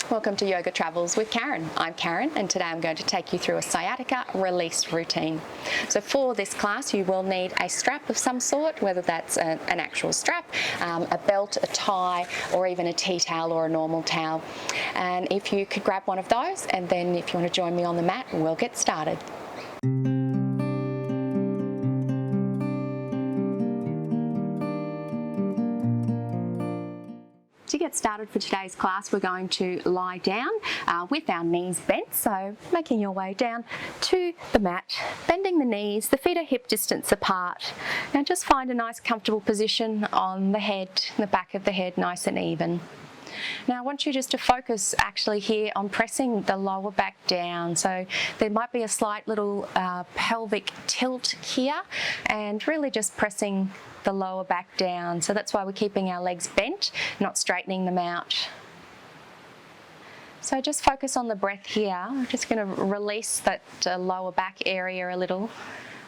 Welcome to Yoga Travels with Karen. I'm Karen and today I'm going to take you through a sciatica release routine. So for this class you will need a strap of some sort, whether that's an actual strap, a belt, a tie, or even a tea towel or a normal towel. And if you could grab one of those, and then if you want to join me on the mat, we'll get started. To get started for today's class, we're going to lie down with our knees bent, so making your way down to the mat, bending the knees, the feet are hip distance apart. Now just find a nice comfortable position on the head, the back of the head, nice and even. Now I want you just to focus actually here on pressing the lower back down. So there might be a slight little pelvic tilt here, and really just pressing the lower back down. So that's why we're keeping our legs bent, not straightening them out. So just focus on the breath here. I'm just going to release that lower back area a little.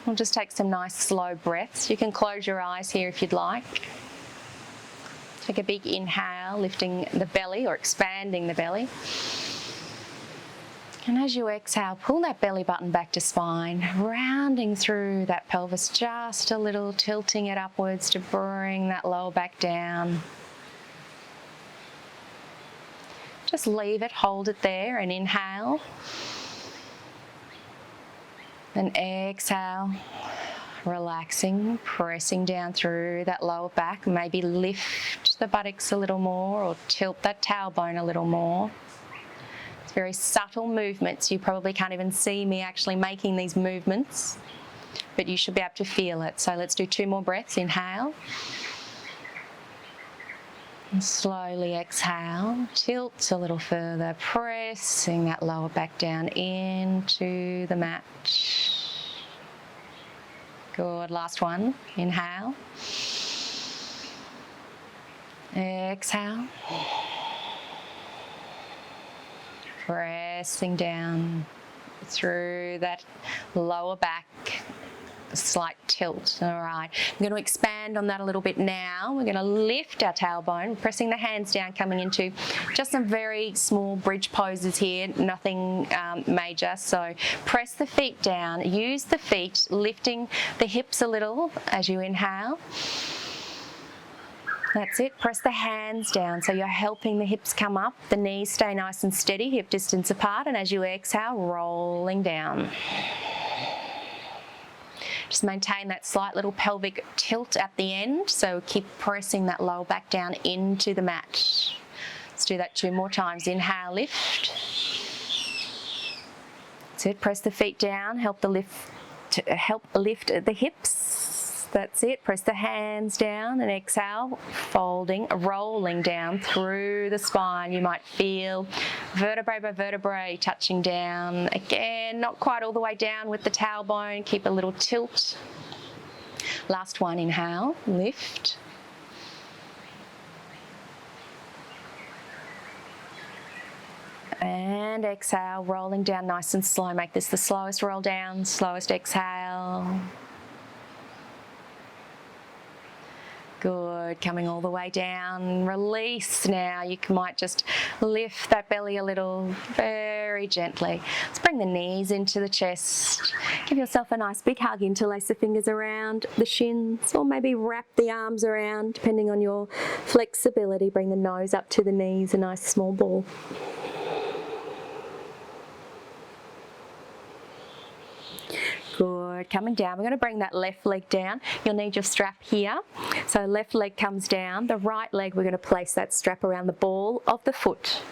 We'll just take some nice slow breaths. You can close your eyes here if you'd like. Take a big inhale, lifting the belly or expanding the belly. And as you exhale, pull that belly button back to spine, rounding through that pelvis just a little, tilting it upwards to bring that lower back down. Just leave it, hold it there, and inhale. And exhale, relaxing, pressing down through that lower back. Maybe lift the buttocks a little more or tilt that tailbone a little more. Very subtle movements. You probably can't even see me actually making these movements, but you should be able to feel it. So let's do 2 more breaths. Inhale. And slowly exhale. Tilt a little further, pressing that lower back down into the mat. Good. Last one. Inhale. Exhale. Pressing down through that lower back, slight tilt. All right, I'm going to expand on that a little bit now. We're going to lift our tailbone, pressing the hands down, coming into just some very small bridge poses here, nothing major. So press the feet down, use the feet, lifting the hips a little as you inhale. That's it. Press the hands down so you're helping the hips come up. The knees stay nice and steady, hip distance apart, and as you exhale, rolling down. Just maintain that slight little pelvic tilt at the end, so keep pressing that lower back down into the mat. Let's do that 2 more times. Inhale, lift. That's it. Press the feet down, help lift the hips. That's it. Press the hands down and exhale, folding, rolling down through the spine. You might feel vertebrae by vertebrae touching down. Again, not quite all the way down with the tailbone. Keep a little tilt. Last one. Inhale, lift. And exhale, rolling down nice and slow. Make this the slowest roll down, slowest exhale. Good, coming all the way down, release now. You might just lift that belly a little, very gently. Let's bring the knees into the chest. Give yourself a nice big hug, interlace the fingers around the shins, or maybe wrap the arms around, depending on your flexibility. Bring the nose up to the knees, a nice small ball. Good. Coming down, we're going to bring that left leg down. You'll need your strap here. So left leg comes down. The right leg, we're going to place that strap around the ball of the foot.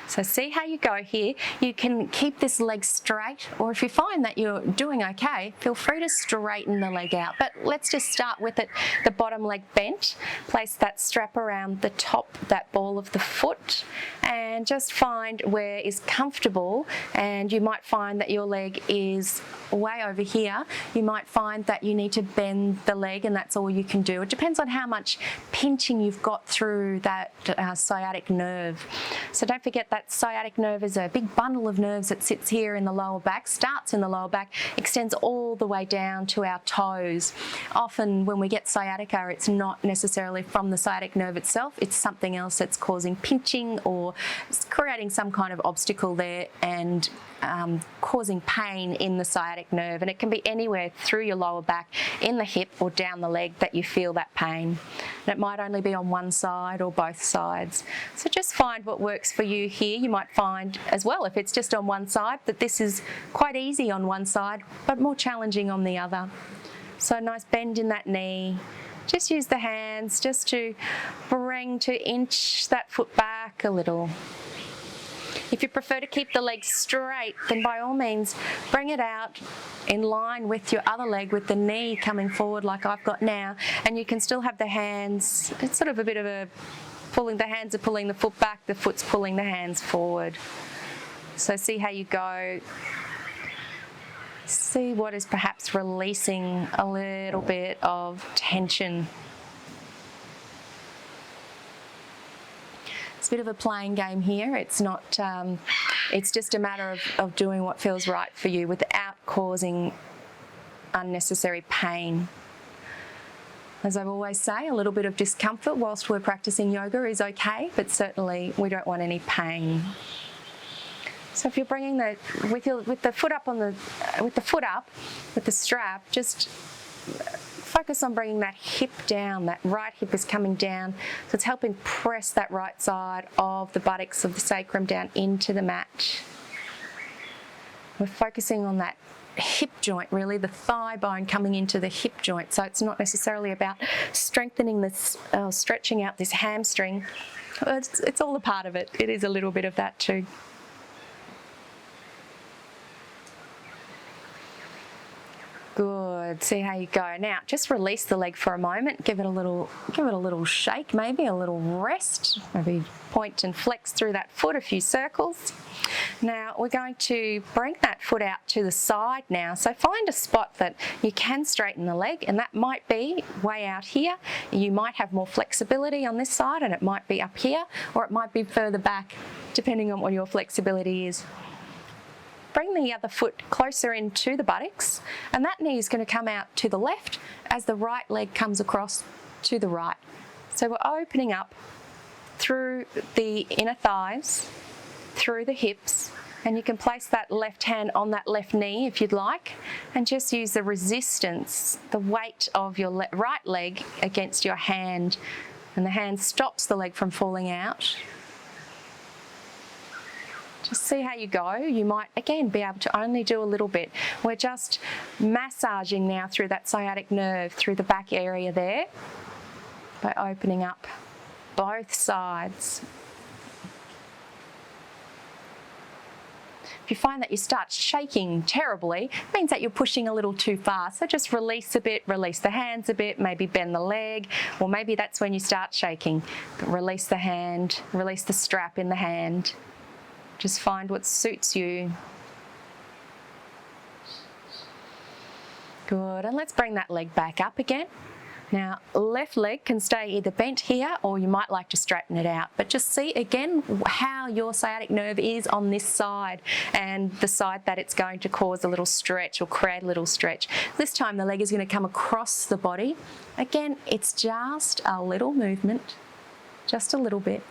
So see how you go here. You can keep this leg straight, or if you find that you're doing okay, feel free to straighten the leg out. But let's just start with it, the bottom leg bent. Place that strap around the top, that ball of the foot, and just find where is comfortable. And you might find that your leg is way over here. You might find that you need to bend the leg, and that's all you can do. It depends on how much pinching you've got through that sciatic nerve. So don't forget that that sciatic nerve is a big bundle of nerves that sits here in the lower back, starts in the lower back, extends all the way down to our toes. Often when we get sciatica, it's not necessarily from the sciatic nerve itself, it's something else that's causing pinching or creating some kind of obstacle there and causing pain in the sciatic nerve. And it can be anywhere through your lower back, in the hip or down the leg that you feel that pain. And it might only be on one side or both sides. So just find what works for you here. You might find as well, if it's just on one side, that this is quite easy on one side, but more challenging on the other. So nice bend in that knee. Just use the hands just to inch that foot back a little. If you prefer to keep the leg straight, then by all means, bring it out in line with your other leg, with the knee coming forward like I've got now, and you can still have the hands, it's sort of a bit of a the hands are pulling the foot back, the foot's pulling the hands forward. So see how you go. See what is perhaps releasing a little bit of tension. It's a bit of a playing game here. It's not, it's just a matter of doing what feels right for you without causing unnecessary pain. As I always say, a little bit of discomfort whilst we're practicing yoga is okay, but certainly we don't want any pain. So if you're bringing with the foot up with the strap, just focus on bringing that hip down. That right hip is coming down, so it's helping press that right side of the buttocks of the sacrum down into the mat. We're focusing on that hip joint, really, the thigh bone coming into the hip joint. So it's not necessarily about strengthening this, stretching out this hamstring. It's all a part of it. It is a little bit of that too. Good. See how you go. Now, just release the leg for a moment. Give it a little shake, maybe a little rest. Maybe point and flex through that foot a few circles. Now, we're going to bring that foot out to the side now. So find a spot that you can straighten the leg, and that might be way out here. You might have more flexibility on this side, and it might be up here, or it might be further back, depending on what your flexibility is. Bring the other foot closer into the buttocks, and that knee is going to come out to the left as the right leg comes across to the right. So we're opening up through the inner thighs, through the hips, and you can place that left hand on that left knee if you'd like, and just use the resistance, the weight of your right leg against your hand, and the hand stops the leg from falling out. Just see how you go. You might, again, be able to only do a little bit. We're just massaging now through that sciatic nerve, through the back area there, by opening up both sides. If you find that you start shaking terribly, it means that you're pushing a little too far. So just release a bit, release the hands a bit, maybe bend the leg, or maybe that's when you start shaking. But release the hand, release the strap in the hand. Just find what suits you. Good, and let's bring that leg back up again. Now, left leg can stay either bent here, or you might like to straighten it out. But just see again how your sciatic nerve is on this side, and the side that it's going to cause a little stretch or create a little stretch. This time the leg is going to come across the body. Again, it's just a little movement, just a little bit.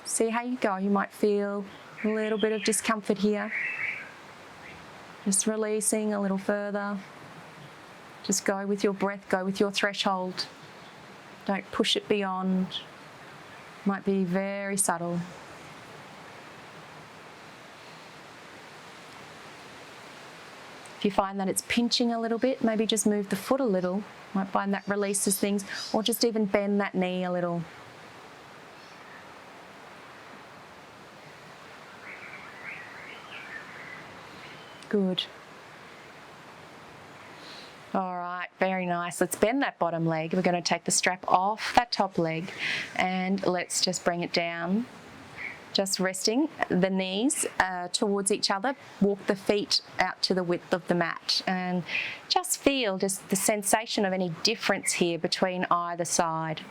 See how you go. You might feel a little bit of discomfort here. Just releasing a little further. Just go with your breath, go with your threshold. Don't push it beyond. Might be very subtle. If you find that it's pinching a little bit, maybe just move the foot a little. Might find that releases things, or just even bend that knee a little. Good. All right, very nice. Let's bend that bottom leg. We're going to take the strap off that top leg, and let's just bring it down. Just resting the knees towards each other. Walk the feet out to the width of the mat, and just feel just the sensation of any difference here between either side.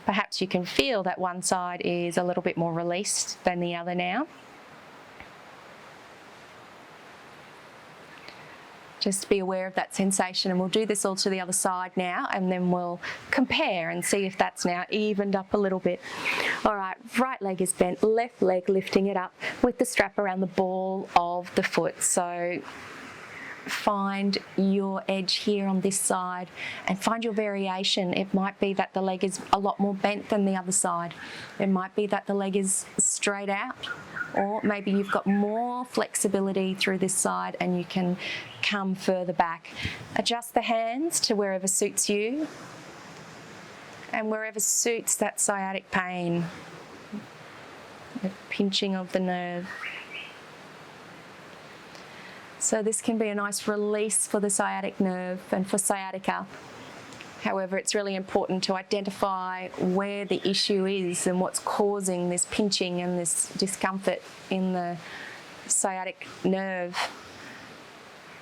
Perhaps you can feel that one side is a little bit more released than the other now. Just be aware of that sensation, and we'll do this all to the other side now, and then we'll compare and see if that's now evened up a little bit. All right, right leg is bent, left leg lifting it up with the strap around the ball of the foot. So find your edge here on this side and find your variation. It might be that the leg is a lot more bent than the other side. It might be that the leg is straight out, or maybe you've got more flexibility through this side and you can come further back. Adjust the hands to wherever suits you and wherever suits that sciatic pain, the pinching of the nerve. So this can be a nice release for the sciatic nerve and for sciatica. However, it's really important to identify where the issue is and what's causing this pinching and this discomfort in the sciatic nerve,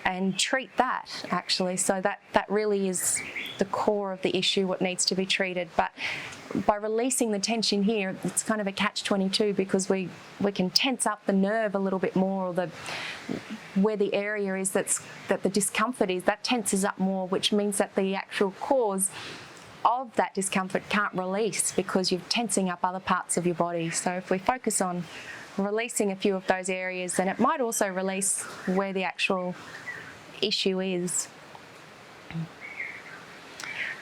and treat that actually. So that really is the core of the issue, what needs to be treated. But by releasing the tension here, it's kind of a catch-22, because we can tense up the nerve a little bit more, or where the area is that the discomfort is, that tenses up more, which means that the actual cause of that discomfort can't release because you're tensing up other parts of your body. So if we focus on releasing a few of those areas, then it might also release where the actual issue is.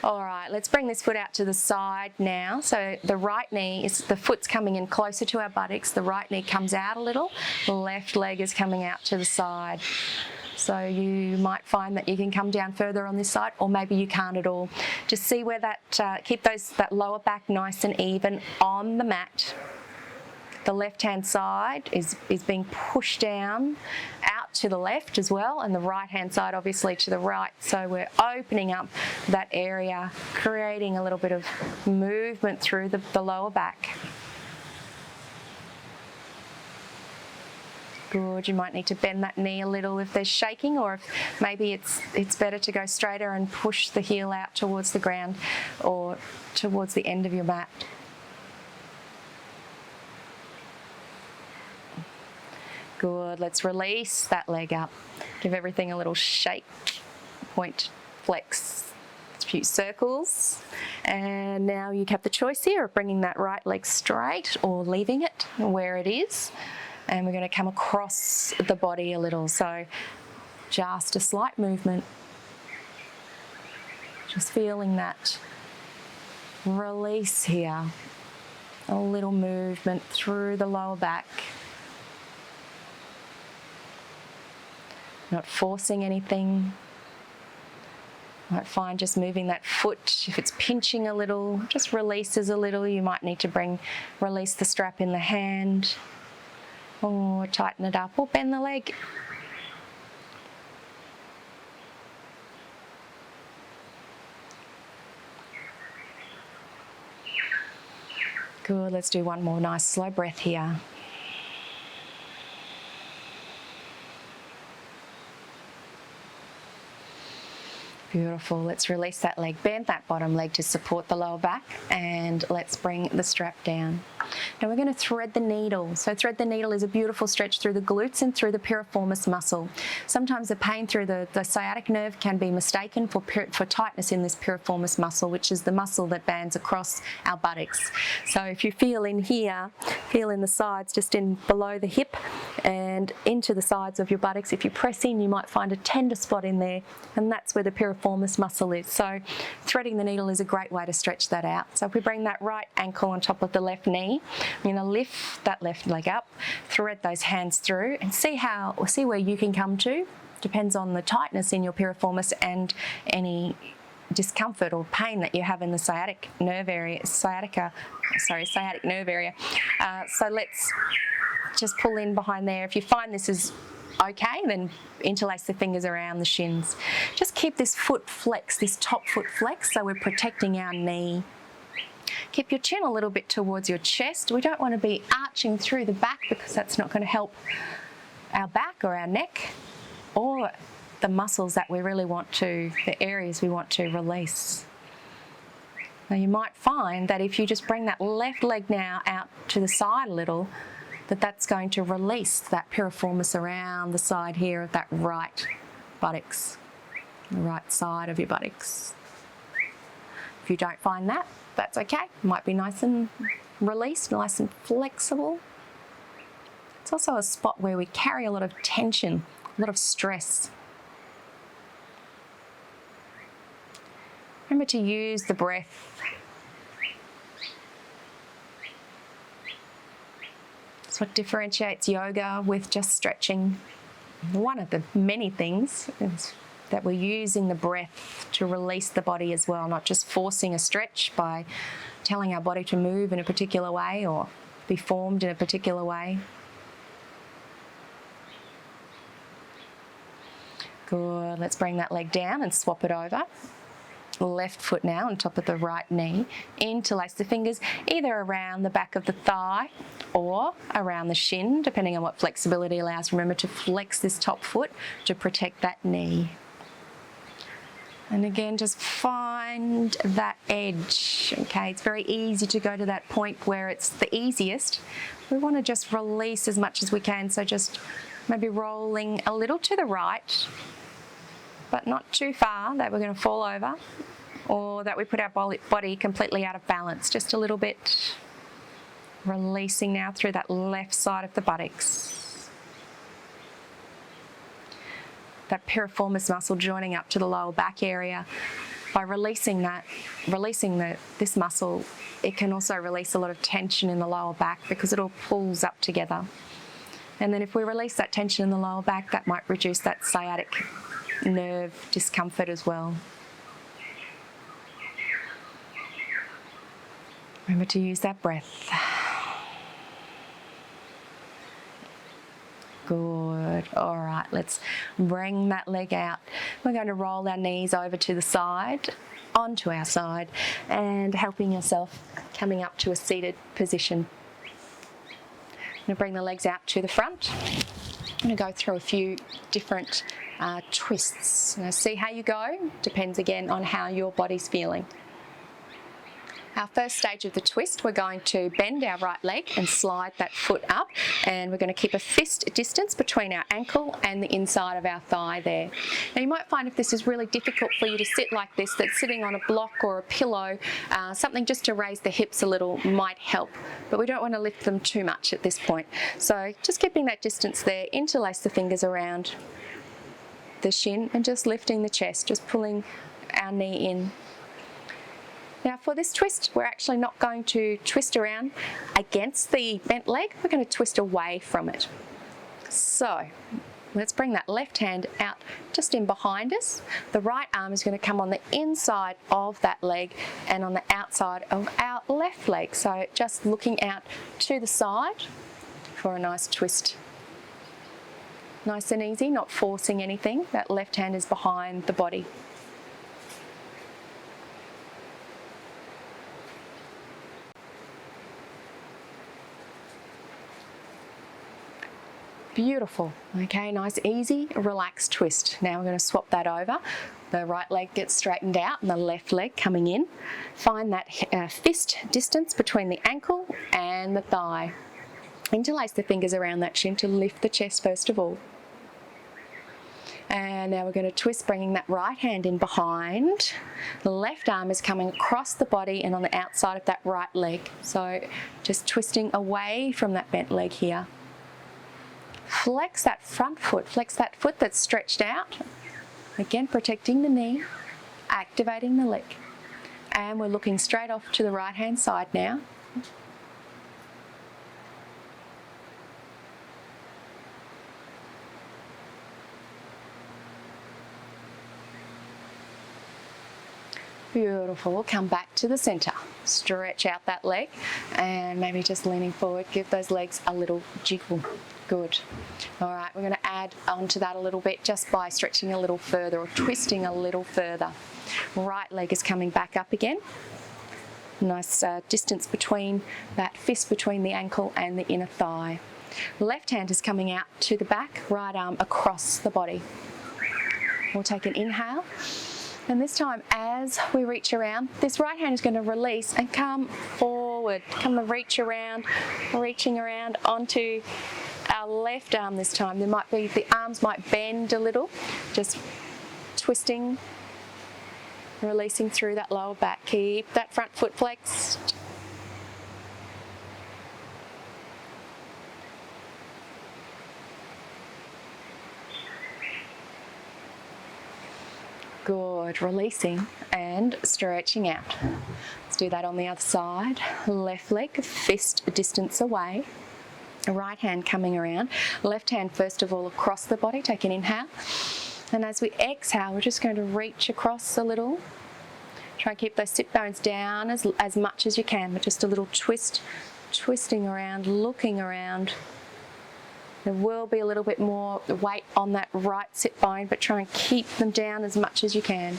All right, let's bring this foot out to the side now. So the right knee, the foot's coming in closer to our buttocks. The right knee comes out a little. The left leg is coming out to the side. So you might find that you can come down further on this side, or maybe you can't at all. Just see where keep that lower back nice and even on the mat. The left-hand side is being pushed down out to the left as well, and the right-hand side obviously to the right. So we're opening up that area, creating a little bit of movement through the lower back. Good. You might need to bend that knee a little if there's shaking, or if maybe it's better to go straighter and push the heel out towards the ground or towards the end of your mat. Good. Let's release that leg up. Give everything a little shake. Point, flex. A few circles. And now you have the choice here of bringing that right leg straight or leaving it where it is. And we're going to come across the body a little. So just a slight movement. Just feeling that release here. A little movement through the lower back. Not forcing anything. You might find just moving that foot, if it's pinching a little, just releases a little. You might need to release the strap in the hand, or tighten it up, or bend the leg. Good, let's do one more nice slow breath here. Beautiful. Let's release that leg, bend that bottom leg to support the lower back, and let's bring the strap down. Now we're going to thread the needle. So thread the needle is a beautiful stretch through the glutes and through the piriformis muscle. Sometimes the pain through the sciatic nerve can be mistaken for tightness in this piriformis muscle, which is the muscle that bands across our buttocks. So if you feel in here, feel in the sides, just in below the hip and into the sides of your buttocks. If you press in, you might find a tender spot in there, and that's where the piriformis muscle is. So threading the needle is a great way to stretch that out. So if we bring that right ankle on top of the left knee, I'm going to lift that left leg up, thread those hands through, and see where you can come to. Depends on the tightness in your piriformis and any discomfort or pain that you have in the sciatic nerve area. Sciatic nerve area. So let's just pull in behind there. If you find this is okay, then interlace the fingers around the shins. Just keep this foot flexed, this top foot flexed, so we're protecting our knee. Keep your chin a little bit towards your chest. We don't want to be arching through the back, because that's not going to help our back or our neck or the muscles that we really want to, the areas we want to release. Now you might find that if you just bring that left leg now out to the side a little, that's going to release that piriformis around the side here of that right buttocks, the right side of your buttocks. If you don't find that, that's okay. It might be nice and released, nice and flexible. It's also a spot where we carry a lot of tension, a lot of stress. Remember to use the breath. It's what differentiates yoga with just stretching. One of the many things is that we're using the breath to release the body as well, not just forcing a stretch by telling our body to move in a particular way or be formed in a particular way. Good, let's bring that leg down and swap it over. Left foot now on top of the right knee. Interlace the fingers either around the back of the thigh or around the shin, depending on what flexibility allows. Remember to flex this top foot to protect that knee. And again, just find that edge, okay? It's very easy to go to that point where it's the easiest. We want to just release as much as we can, so just maybe rolling a little to the right, but not too far that we're going to fall over or that we put our body completely out of balance. Just a little bit. Releasing now through that left side of the buttocks. That piriformis muscle joining up to the lower back area. By releasing this muscle, it can also release a lot of tension in the lower back because it all pulls up together. And then if we release that tension in the lower back, that might reduce that sciatic nerve discomfort as well. Remember to use that breath. Good. All right, let's bring that leg out. We're going to roll our knees over to the side, onto our side, and helping yourself coming up to a seated position. I'm going to bring the legs out to the front. I'm going to go through a few different twists. Now, see how you go. Depends again on how your body's feeling. Our first stage of the twist, we're going to bend our right leg and slide that foot up, and we're going to keep a fist distance between our ankle and the inside of our thigh there. Now you might find if this is really difficult for you to sit like this, that sitting on a block or a pillow, something just to raise the hips a little might help, but we don't want to lift them too much at this point. So just keeping that distance there, interlace the fingers around the shin and just lifting the chest, just pulling our knee in. Now for this twist, we're actually not going to twist around against the bent leg, we're going to twist away from it. So let's bring that left hand out just in behind us. The right arm is going to come on the inside of that leg and on the outside of our left leg. So just looking out to the side for a nice twist. Nice and easy, not forcing anything. That left hand is behind the body. Beautiful. Okay, nice, easy, relaxed twist. Now we're going to swap that over. The right leg gets straightened out and the left leg coming in. Find that fist distance between the ankle and the thigh. Interlace the fingers around that shin to lift the chest first of all. And now we're going to twist, bringing that right hand in behind. The left arm is coming across the body and on the outside of that right leg. So just twisting away from that bent leg here. Flex that front foot, flex that foot that's stretched out. Again, protecting the knee, activating the leg. And we're looking straight off to the right hand side now. Beautiful. We'll come back to the center. Stretch out that leg and maybe just leaning forward. Give those legs a little jiggle. Good. All right, we're going to add onto that a little bit just by stretching a little further or twisting a little further. Right leg is coming back up again. Nice distance between that fist between the ankle and the inner thigh. Left hand is coming out to the back, right arm across the body. We'll take an inhale And this time, as we reach around, this right hand is going to release and come forward. Come and reach around, reaching around onto our left arm this time. There might be, the arms might bend a little, just twisting, releasing through that lower back. Keep that front foot flexed. Good, releasing and stretching out. Let's do that on the other side. Left leg, fist distance away. Right hand coming around. Left hand first of all across the body, take an inhale. And as we exhale, we're just going to reach across a little. Try and keep those sit bones down as much as you can, but just a little twist, twisting around, looking around. There will be a little bit more weight on that right sit bone, but try and keep them down as much as you can.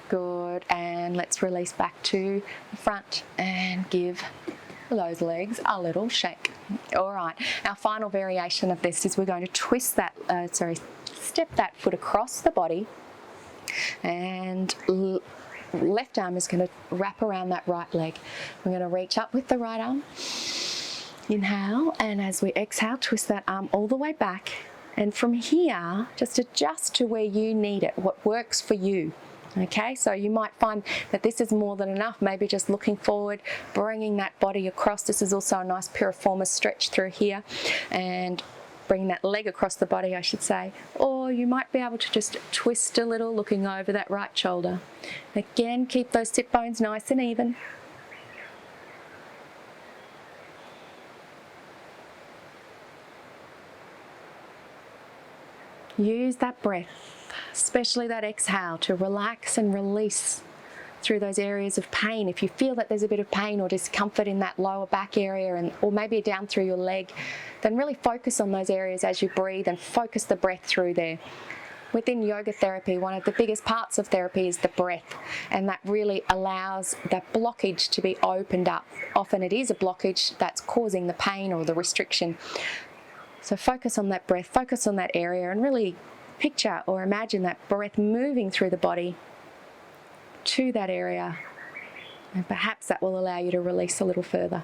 Good, and let's release back to the front and give those legs a little shake. All right, our final variation of this is we're going to twist that, step that foot across the body, and left arm is going to wrap around that right leg. We're going to reach up with the right arm, inhale, and as we exhale, twist that arm all the way back, and from here, just adjust to where you need it, what works for you. Okay, so you might find that this is more than enough, maybe just looking forward, bringing that body across. This is also a nice piriformis stretch through here, and bring that leg across the body, I should say. Or you might be able to just twist a little, looking over that right shoulder. Again, keep those sit bones nice and even. Use that breath, especially that exhale, to relax and release through those areas of pain. If you feel that there's a bit of pain or discomfort in that lower back area, or maybe down through your leg, then really focus on those areas as you breathe and focus the breath through there. Within yoga therapy, one of the biggest parts of therapy is the breath, and that really allows that blockage to be opened up. Often it is a blockage that's causing the pain or the restriction. So focus on that breath, focus on that area, and really picture or imagine that breath moving through the body to that area, and perhaps that will allow you to release a little further.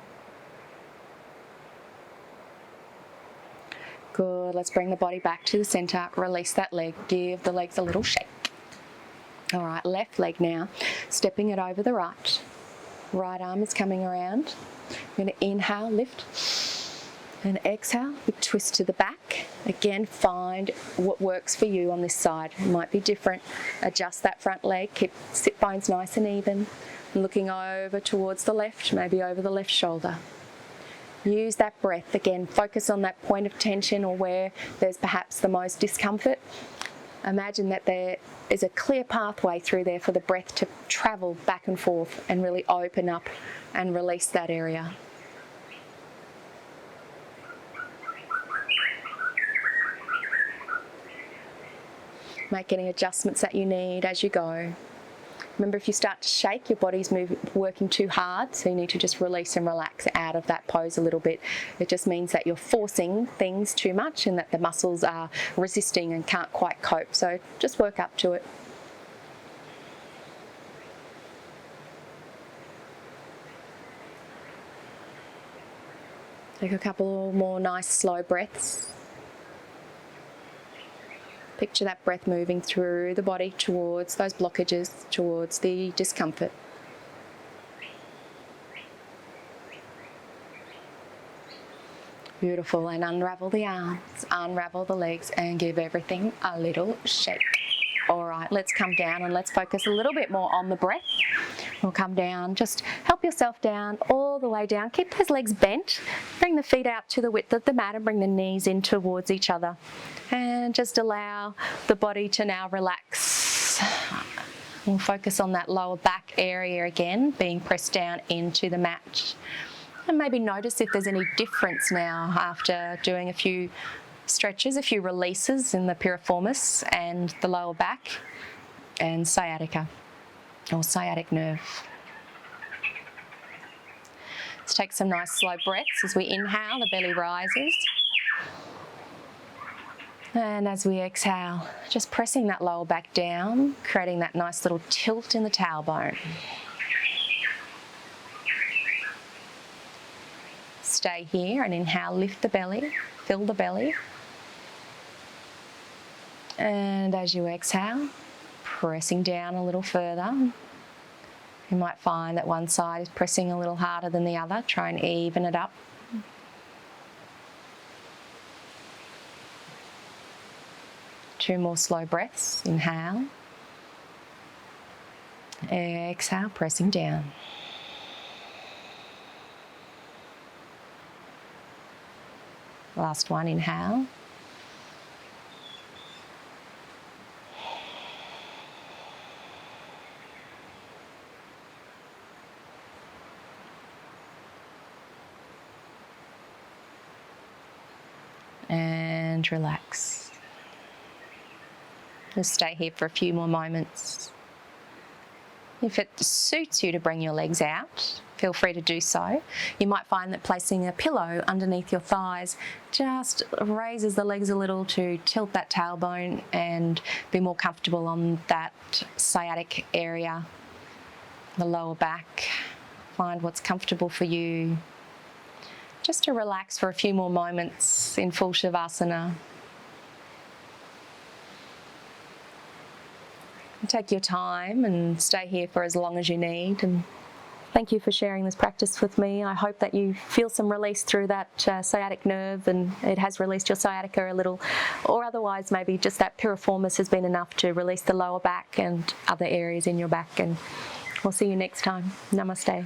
Good, let's bring the body back to the center, release that leg, give the legs a little shake. All right, left leg now, stepping it over the right. Right arm is coming around. You're going to inhale, lift. And exhale, we twist to the back. Again, find what works for you on this side. It might be different. Adjust that front leg, keep sit bones nice and even. Looking over towards the left, maybe over the left shoulder. Use that breath. Again, focus on that point of tension or where there's perhaps the most discomfort. Imagine that there is a clear pathway through there for the breath to travel back and forth and really open up and release that area. Make any adjustments that you need as you go. Remember, if you start to shake, your body's working too hard, so you need to just release and relax out of that pose a little bit. It just means that you're forcing things too much and that the muscles are resisting and can't quite cope. So just work up to it. Take a couple more nice slow breaths. Picture that breath moving through the body towards those blockages, towards the discomfort. Beautiful, and unravel the arms, unravel the legs, and give everything a little shake. All right, let's come down and let's focus a little bit more on the breath. We'll come down, just help yourself down, all the way down. Keep those legs bent. Bring the feet out to the width of the mat and bring the knees in towards each other. And just allow the body to now relax. We'll focus on that lower back area again, being pressed down into the mat. And maybe notice if there's any difference now after doing a few stretches, a few releases in the piriformis and the lower back and sciatica or sciatic nerve. Let's take some nice slow breaths. As we inhale, the belly rises. And as we exhale, just pressing that lower back down, creating that nice little tilt in the tailbone. Stay here and inhale, lift the belly, fill the belly. And as you exhale, pressing down a little further. You might find that one side is pressing a little harder than the other. Try and even it up. Two more slow breaths. Inhale. Exhale, pressing down. Last one, inhale. And relax. Just stay here for a few more moments. If it suits you to bring your legs out, feel free to do so. You might find that placing a pillow underneath your thighs just raises the legs a little to tilt that tailbone and be more comfortable on that sciatic area, the lower back. Find what's comfortable for you. Just to relax for a few more moments in full Shavasana. Take your time and stay here for as long as you need. And thank you for sharing this practice with me. I hope that you feel some release through that sciatic nerve and it has released your sciatica a little, or otherwise maybe just that piriformis has been enough to release the lower back and other areas in your back. And we'll see you next time. Namaste.